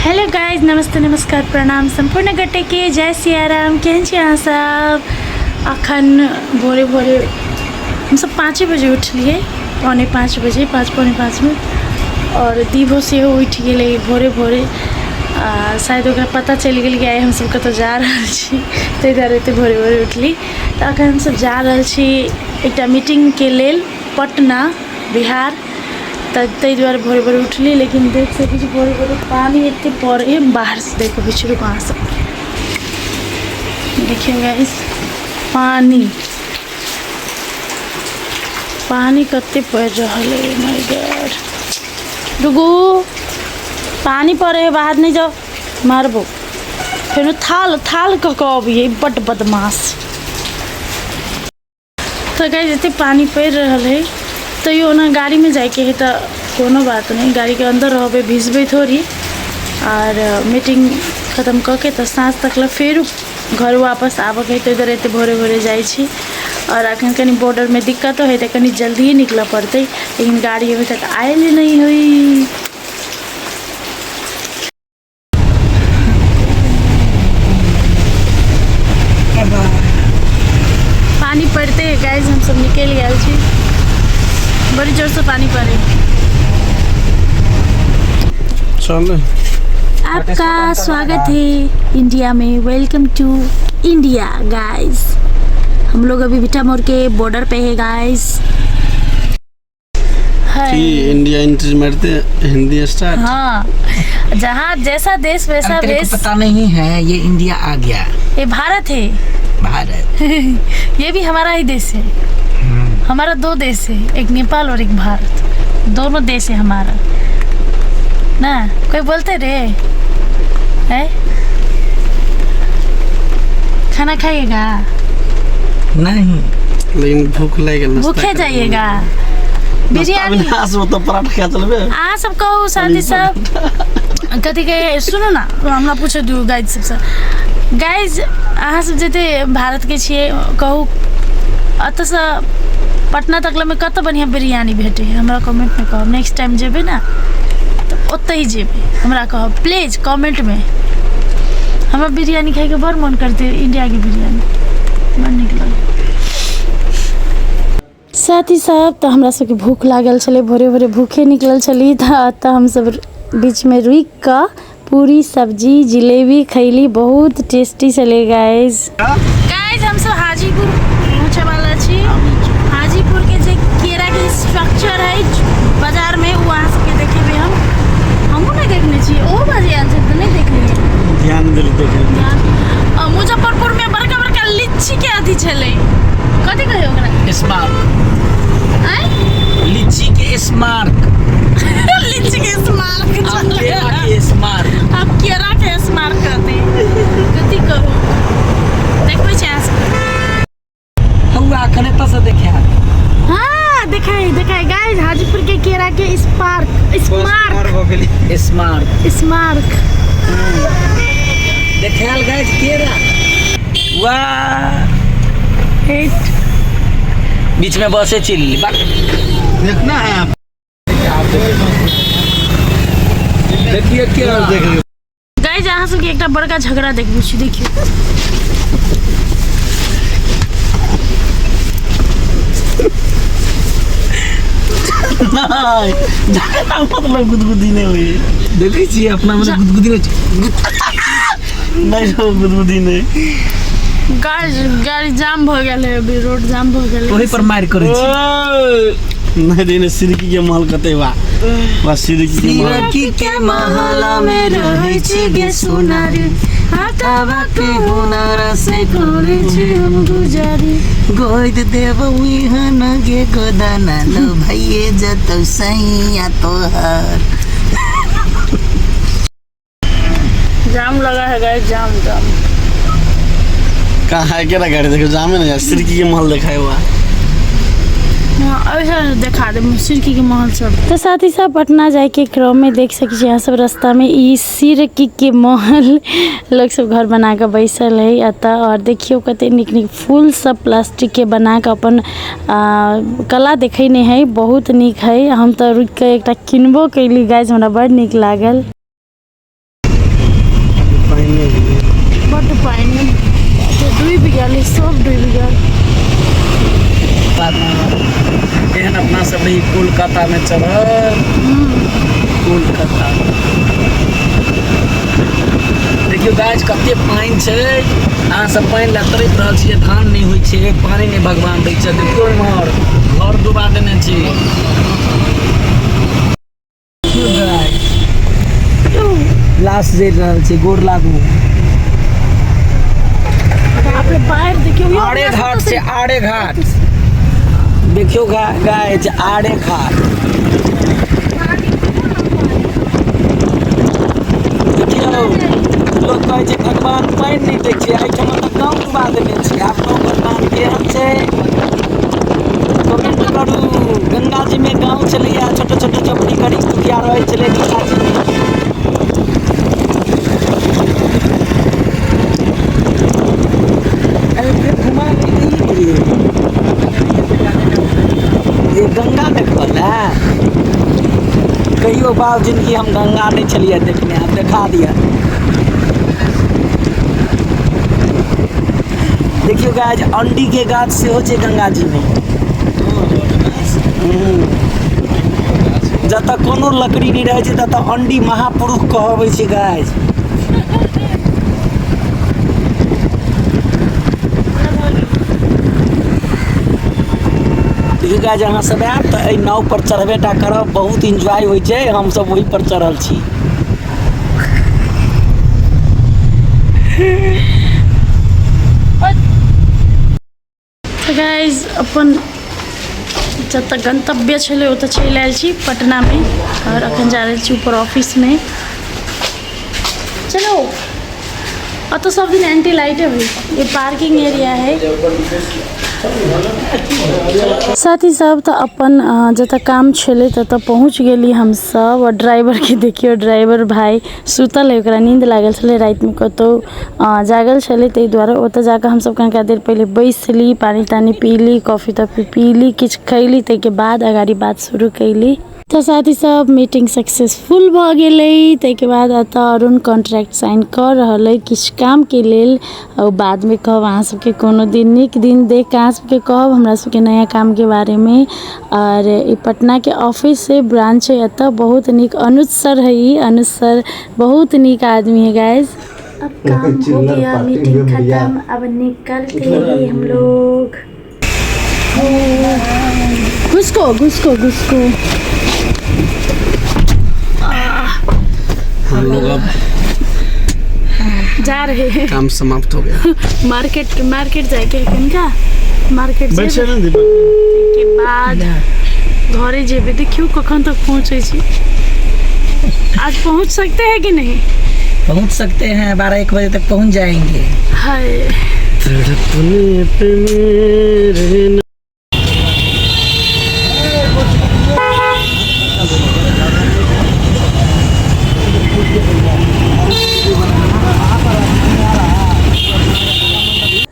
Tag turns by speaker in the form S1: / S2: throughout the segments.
S1: Hello guys, नमस्ते नमस्कार प्रणाम संपूर्ण गटे के जय सियाराम। केहन छी अहाँ सब? अखन भोरे भोरे हम सब 5 बजे उठलिए, 4:45 बजे, 5:45 में। और दीभो से उठ गए भोरे भोरे। शायद ओकरा पता चल गया कि आइ हम सब कतौ जा रहल छी, ताहि दुआरे एते भोरे भोरे उठली। तो अखन हम सब जा रहल छी एकटा मीटिंग के लेल पटना, बिहार। तै द्वारे भोरे भोरे उठली। लेकिन देख सकै छी भोरे भोरे पानी एते पड़े, बाहर से देखो बिछड़ू कहाँ से। देखिए गाइस, पानी कते पड़ रहा है। माय गॉड, रुको, पानी पड़े है, बाहर नहीं जाओ, मारबो। फिर थाल कभी बड बदमाश। तो गाइस एते पानी पड़ रहा है, तैयो ना गाड़ी में जाके है तो कोनो बात नहीं, गाड़ी के अंदर रहबे, भिजबे थोड़ी। और मीटिंग खत्म करके तो साँझ तक ला फिर घर वापस आबे के। तो इधर एते भोरे भोरे जाई छी। और अखन कनी बॉर्डर में दिक्कत है तो कनी जल्दी ही निकल पड़ते, लेकिन गाड़ी अभी तक आयल नहीं हुई। पानी पड़ते है गाइस, हम सब निकल गए छी। बड़ी जोर से पानी पड़े। चलो, आपका स्वागत है इंडिया में। Welcome to India guys. हम लोग अभी बिटा मोड़ के बॉर्डर पे है गाइस।
S2: इंडिया एंट्री मारते हिंदी स्टार्ट।
S1: हाँ, जहाँ जैसा देश वैसा देश।
S3: पता नहीं है, ये इंडिया आ गया।
S1: ये भारत है, भारत। ये भी हमारा ही देश है। हमारा 2 देश है, एक नेपाल और एक भारत। दोनों देश है हमारा ना। कोई बोलते रे है? खाना खाइएगा?
S3: नहीं,
S2: लेकिन भूख लगे,
S1: भूखे जाइएगा। बिरयानी
S2: तो पराठा खा चलबे।
S1: आ सब कहू शादी सब कथी के सुनो ना, हमरा पूछे दू गाइज सबसे। गाइज अहाँ सब जते भारत के छिए, कहू अत से पटना तकला में कत बढ़िया बिरयानी भेटे है, हमरा कमेंट में कहब। नेक्स्ट टाइम जेबे ना तो ओते ही जेबे, हमरा कहब प्लीज कमेंट में। हमरा बिरयानी खाए के बड़ मन करते, इंडिया की बिरयानी बड़ नीक लगे। साथी सब, तो हमरा सबके भूख लागल चले, भोरे भोरे भूखे निकलल चली। तो हम सब बीच में रुक का पूरी सब्जी जिलेबी खैली, बहुत टेस्टी चले गाइस। हम सब हाजीपुर पहुँचे वाला छी। हाजीपुर के जे केरा के स्ट्रक्चर है बाजार में, वहाँ से देखे हमहूँ नहीं देखने छी। ओ बाजी आयल से नहीं देखलिए,
S2: ध्यान दिल देखे।
S1: मुजफ्फरपुर में बड़का बड़का लीची के अथी छले, कथी कहे ओकरा?
S3: स्मार्क। लीची के स्मार्क।
S1: लीची के स्मार्क चले।
S3: स्मार्क,
S1: अब केरा के स्मार्क कहते कथी कहो? देखबै छी आस
S3: हुआ कने तो से देखा।
S1: हाँ, दिखाई गाइस, हाजीपुर के केरा के स्मार्क।
S3: देखाल गाइस केरा। वाह, बीच में बसे चिल्ली
S2: देखना है आप।
S3: देखिए क्या देख
S1: गाइस, अहाँ सबके एकटा बड़का झगड़ा देखबै छी, देखियो।
S2: मतलब गुदगुदी नहीं हुई।
S3: देखी छी अपना मतलब गुदगुदी
S2: नहीं, गुदगुदी नहीं।
S1: गाड़ी जाम हो गया है, अभी रोड जाम हो गया है।
S3: वही पर मार करे छी।
S2: नहीं देने सिरकी के महल कते वा
S3: सिरकी के महल में रहे छी गे सोनारी, हाथवा के हुनर से करे छी हम गुजारी। गोद देव विहन गे गोदाना लो भइए जतौ सैया तोहर।
S1: जाम लगा है गाइस, जाम।
S2: कहाँ है केरा गाड़ी? देखो जामे ना यार, सिरकी के महल दिखाए हुआ।
S1: ऐसा देखा दे सिरकी के महल सब। तो साथ ही साथ पटना जाए के क्रम में देख सके यहाँ सब रास्ता में ई सिरकी के महल लोग सब घर बना के बैसल है अतः। और देखियो कते निक निक फूल सब प्लास्टिक के बना के अपन कला देखने है, बहुत निक है। हम तो रुक के एक किनबो कैली गाइस, हमरा बड़ निक लागल। गेल सब डूबि गेल।
S2: एहन अपना सब रही कोलकाता में चढ़ल। कोलकाता देखियो गाछ कते पानि छै, अहाँ सब पानि लए तरैत रहल छियै, धान नहि होइ छै, पानि नहि भगवान दै छै। देखियो इमहर घर डुबा देने छै। लाश जरि रहल छै, गोर लागू।
S1: बाप रे बाहर देखियो
S2: आड़े घाट छै, आड़े घाट देखियो गाय छै, आड़े घाट देखियो। लोग कहै छै भगवान पानि नहि दै छै, एहिठाम तऽ गाँव डुबा देने छै। आब गाँव भगवान केहन छै कमेंट करू। गंगा जी में गाँव छलैया, छोटे छोटे झोपड़ी गरीब दुखिया रहै छलै गंगा जी में। घुमा ये गंगा देखबऽ लए कहियो बाल जिंदगी हम गंगा नहीं छलिए देखने, आप देखा दिया। देखियो गाइज अंडी के गाछ से हो छै गंगा जी में। जतऽ कोनो लकड़ी नहीं रहे छै ततऽ अंडी महापुरुष कहबै छै गाइज। गाइज अहाँ सब आयब तऽ एहि नाव पर चढ़बे टा करब, बहुत इंजॉय होइ छै, हम सब वही पर चढ़ल छी।
S1: गाइज अपन जतऽ गंतव्य छलै ओतऽ चलि आयल छी पटना में, और अखन जा रहल छी ऊपर ऑफिस में। चलो अतऽ सब दिन एंटी लाइटे हुई, ये पार्किंग एरिया है। साथी सब तो अपन जतऽ काम छलै ततऽ पहुँच गेली हम सब। और ड्राइवर के देखियो, ड्राइवर भाई सुतल है, ओकरा नींद लागल छलै, रात में कतौ जागल छलै, ताहि दुआरे ओतऽ जाकऽ हम सब कनिका देर पहले बैसली, पानी तानी पीली, कॉफी तॉफी पीली, किछु खैली, ताहिके बाद अगाड़ी बात शुरू कैली। तो साथी सब मीटिंग सक्सेसफुल भ गेलै। ताहिके बाद एतऽ अरुण कॉन्ट्रैक्ट साइन कर रहल है किछु काम के लेल, और बाद में कहब अहाँ सबके कोनो दिन नीक दिन देख के अहाँ सबके कहब हमरा सबके नया काम के बारे में। और ई पटना के ऑफिस से ब्रांच है, एतऽ बहुत नीक अनुज सर है, ई अनुज सर बहुत नीक आदमी है गाइज। अब काम हो गया, मीटिंग खत्म, अब निकलते हैं हम लोग। घुसको घुसको घुसको।
S2: हम लोग अब
S1: जा रहे हैं,
S2: काम समाप्त हो गया।
S1: मार्केट जाके कनिका मार्केट के बाद घरे जेबे। देखियो कखन तक पहुँचे छी, आज पहुँच सकते हैं कि नहीं?
S3: पहुंच सकते हैं, 12-1 बजे तक पहुंच जाएंगे।
S1: हाय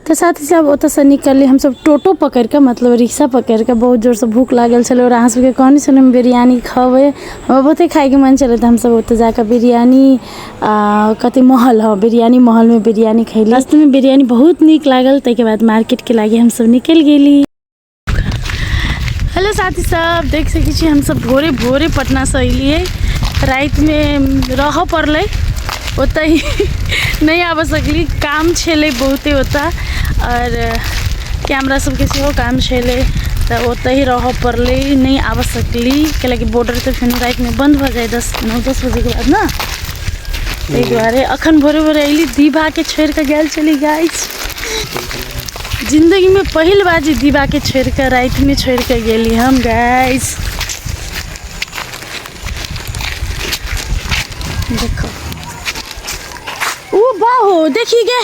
S1: तो साथ ही सब ओतऽ से निकलली हम सब टोटो पकड़ के, मतलब रिक्शा पकड़ के। बहुत जोर से भूख लागल छलै, और अहाँ सबके कहनी छलै हम बिरयानी खेबै, हमरा बहुते खाए के मन छलै, तऽ हम सब ओतऽ जाके बिरयानी कथी महल, हाँ बिरयानी महल में बिरयानी खैली। रास्ते में बिरयानी बहुत नीक लागल। ताहिके बाद मार्केट के लागे हम सब निकल गेली। हेलो साथी सब, देख सकै छी हम सब भोरे भोरे पटना से अलिए, रात में रह पड़लै ओतऽ ही नहीं आबऽ सकली, काम छलै बहुते ओतऽ, और कैमरा सबके सेहो काम छलै, तऽ ओतऽ ही रह पड़लै, नहीं आबऽ सकली, कैलाकि बॉर्डर तऽ फेर रात में बंद भऽ जाए 9-10 बजे के बाद ना। ताहि दुआरे अखन भोरे भोरे अइली, दीभा के छोड़ के गेल चली गाइस। जिंदगी में पहिल बार दीभा के छोड़ के रात में छोड़ के गेली हम गाइस। देखो ओ बाहो, देखी गे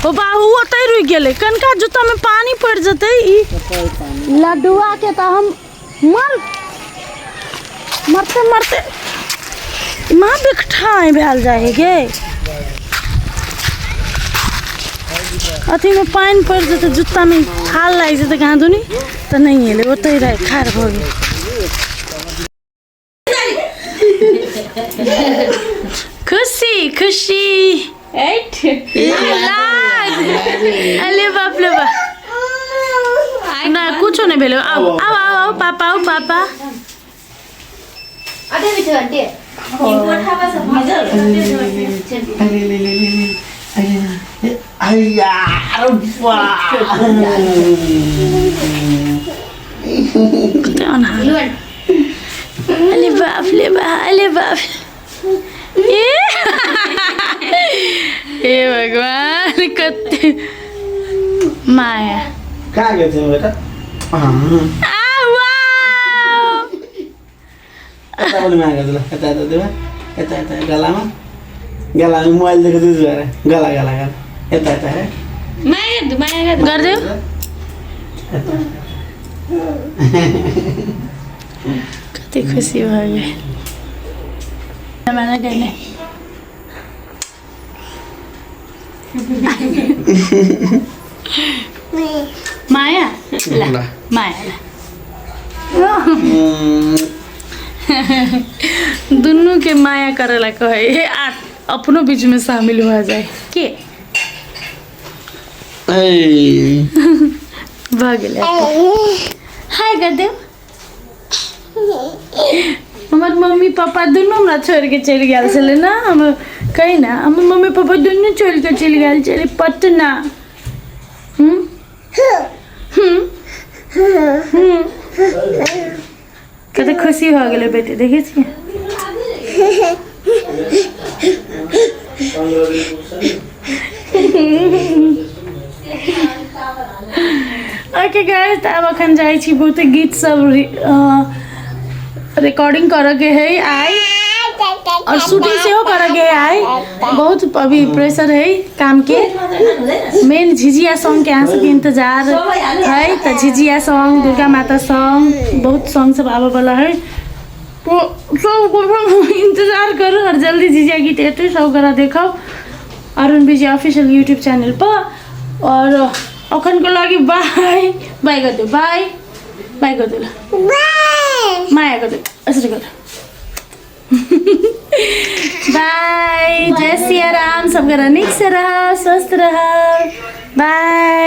S1: ओ बाहू ओतै रुक गेलै, कनका जूता में पानी पड़ जतै, ई लड्डुआ के तऽ हम मरते मरते माँ बिकठाई भेल जाए गे। अथी में पानी पड़ जतै, जूता में थाल लागि जेतै कहाँ दुनी, तऽ नहीं एलै, ओतै रह खार भऽ गेल। खुशी खुशी एट अरे बाप रे बाप ना कुछ नहीं भेलो आओ आओ आओ पापा आओ पापा
S4: अरे बिठो आंटी इनको खावा सब मजा
S1: अरे बाप रे बाप अरे बाप हे भगवान कत्ते माया
S3: कहाँ गए थे बेटा यता पनि मागेको तुला यता यता देवा यता यता गलामा मोबाइल देखेको छु गला गला गला यता यता है
S1: माया गरिदेऊ कति खुसी भयो माना गर्ने माया ला माया दोनों के माया करेला कहे अपनों बीच में शामिल हो जाए के भागले हाय कर दे हमार मम्मी पापा दोनों हमरा छोड़ के चल गया चले ना हम कहीं ना हम मम्मी पापा दोनों छोड़ के चल गया चले पटना कते खुशी हो गए बेटे देखे छी ओके गाइस त अब अखन जाइ छी बहुते गीत सब रिकॉर्डिंग करे के है आई और शूटिंग से हो करे के आई बहुत अभी प्रेशर है काम के मेन झिझिया सॉन्ग के यहाँ सबके इंतजार है तो झिझिया सॉन्ग दुर्गा माता सॉन्ग बहुत सॉन्ग सब आवे वाला है तो सब इंतजार करो और जल्दी झिझिया गीत एते सब करा देखो अरुण विजय ऑफिशियल यूट्यूब चैनल पर और अखन को लागि बाय बाय कर दो बाय बाय कर दो माया कर दो ऐसे कर बाय जय सिया राम सब निक से रहो स्वस्थ रहो बाय।